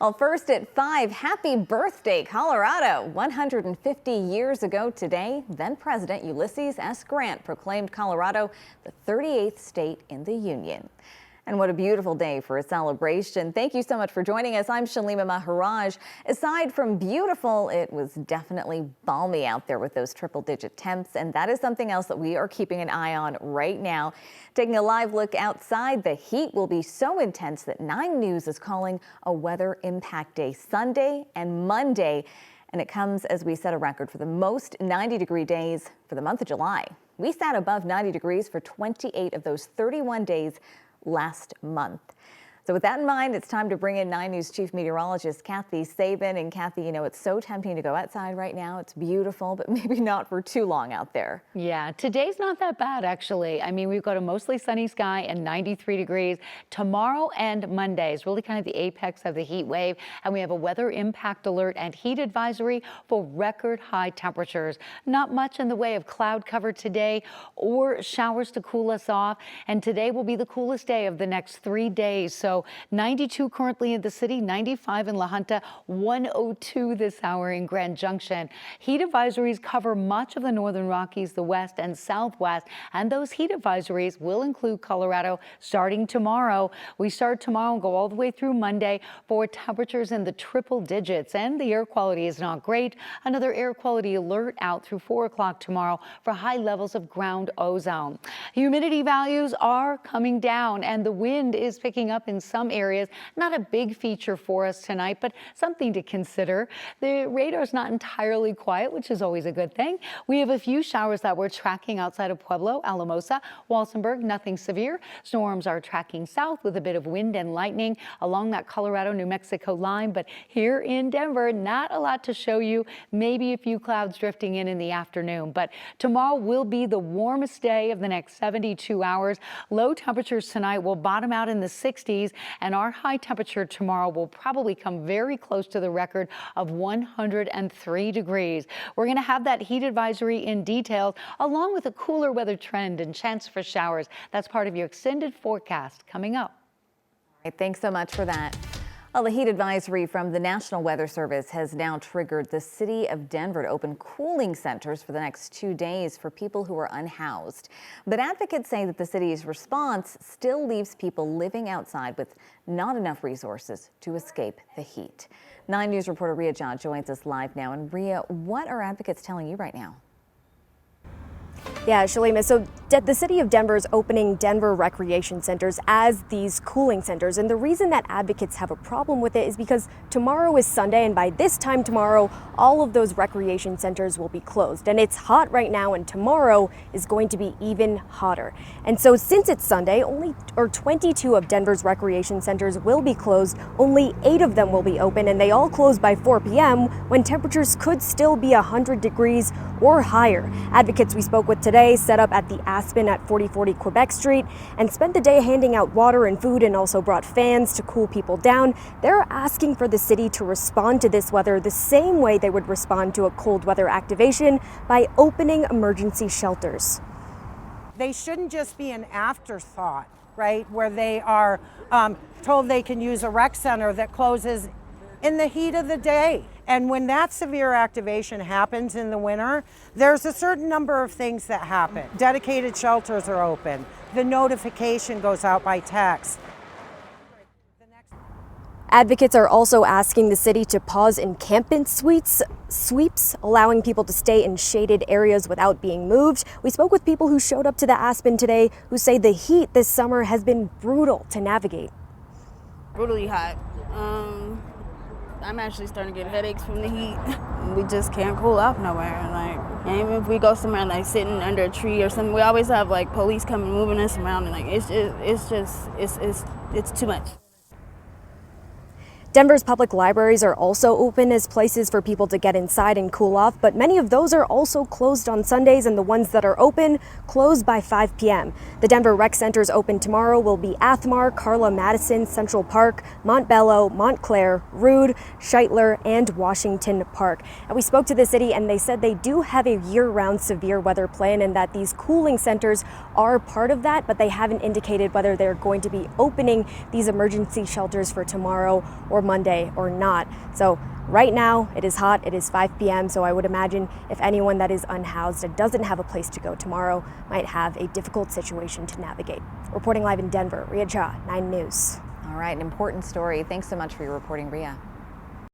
Well, first at 5, happy birthday, Colorado. 150 years ago today, then President Ulysses S. Grant proclaimed Colorado the 38th state in the Union. And what a beautiful day for a celebration. Thank you so much for joining us. I'm Shalima Maharaj. Aside from beautiful, it was definitely balmy out there with those triple-digit temps, and that is something else that we are keeping an eye on right now. Taking a live look outside, the heat will be so intense that 9 News is calling a weather impact day Sunday and Monday, and it comes as we set a record for the most 90-degree days for the month of July. We sat above 90 degrees for 28 of those 31 days last month. So with that in mind, it's time to bring in 9 News Chief Meteorologist Kathy Sabin. And Kathy, you know, it's so tempting to go outside right now. It's beautiful, but maybe not for too long out there. Yeah, today's not that bad, actually. I mean, we've got a mostly sunny sky and 93 degrees. Tomorrow and Monday is really kind of the apex of the heat wave. And we have a weather impact alert and heat advisory for record high temperatures. Not much in the way of cloud cover today or showers to cool us off. And today will be the coolest day of the next 3 days. So 92 currently in the city, 95 in La Junta, 102 this hour in Grand Junction. Heat advisories cover much of the northern Rockies, the west and southwest, and those heat advisories will include Colorado starting tomorrow. We start tomorrow and go all the way through Monday for temperatures in the triple digits, and the air quality is not great. Another air quality alert out through 4 o'clock tomorrow for high levels of ground ozone. Humidity values are coming down and the wind is picking up in some areas. Not a big feature for us tonight, but something to consider. The radar's not entirely quiet, which is always a good thing. We have a few showers that we're tracking outside of Pueblo, Alamosa, Walsenburg, nothing severe. Storms are tracking south with a bit of wind and lightning along that Colorado-New Mexico line, but here in Denver, not a lot to show you. Maybe a few clouds drifting in the afternoon, but tomorrow will be the warmest day of the next 72 hours. Low temperatures tonight will bottom out in the 60s. And our high temperature tomorrow will probably come very close to the record of 103 degrees. We're going to have that heat advisory in detail, along with a cooler weather trend and chance for showers. That's part of your extended forecast coming up. All right, thanks so much for that. Well, the heat advisory from the National Weather Service has now triggered the city of Denver to open cooling centers for the next 2 days for people who are unhoused. But advocates say that the city's response still leaves people living outside with not enough resources to escape the heat. 9 News reporter Ria John joins us live now. And Ria, what are advocates telling you right now? Yeah, Shalima, so the city of Denver is opening Denver recreation centers as these cooling centers. And the reason that advocates have a problem with it is because tomorrow is Sunday, and by this time tomorrow, all of those recreation centers will be closed. And it's hot right now, and tomorrow is going to be even hotter. And so since it's Sunday, 22 of Denver's recreation centers will be closed. Only 8 of them will be open, and they all close by 4 p.m. when temperatures could still be 100 degrees or higher. Advocates we spoke with today set up at the Aspen at 4040 Quebec Street and spent the day handing out water and food, and also brought fans to cool people down. They're asking for the city to respond to this weather the same way they would respond to a cold weather activation, by opening emergency shelters. They shouldn't just be an afterthought, right, where they are told they can use a rec center that closes in the heat of the day. And when that severe activation happens in the winter, there's a certain number of things that happen. Dedicated shelters are open. The notification goes out by text. Advocates are also asking the city to pause encampment sweeps, allowing people to stay in shaded areas without being moved. We spoke with people who showed up to the Aspen today who say the heat this summer has been brutal to navigate. Brutally hot. I'm actually starting to get headaches from the heat. We just can't cool off nowhere. And even if we go somewhere like sitting under a tree or something, we always have like police coming moving us around, and it's too much. Denver's public libraries are also open as places for people to get inside and cool off, but many of those are also closed on Sundays, and the ones that are open close by 5 p.m. The Denver rec centers open tomorrow will be Athmar, Carla Madison, Central Park, Montbello, Montclair, Rood, Scheitler, and Washington Park. And we spoke to the city, and they said they do have a year-round severe weather plan and that these cooling centers are part of that, but they haven't indicated whether they're going to be opening these emergency shelters for tomorrow or for Monday or not. So right now it is hot, it is 5 p.m. So I would imagine if anyone that is unhoused and doesn't have a place to go tomorrow might have a difficult situation to navigate. Reporting live in Denver, Ria Cha, 9 News. All right, an important story. Thanks so much for your reporting, Ria.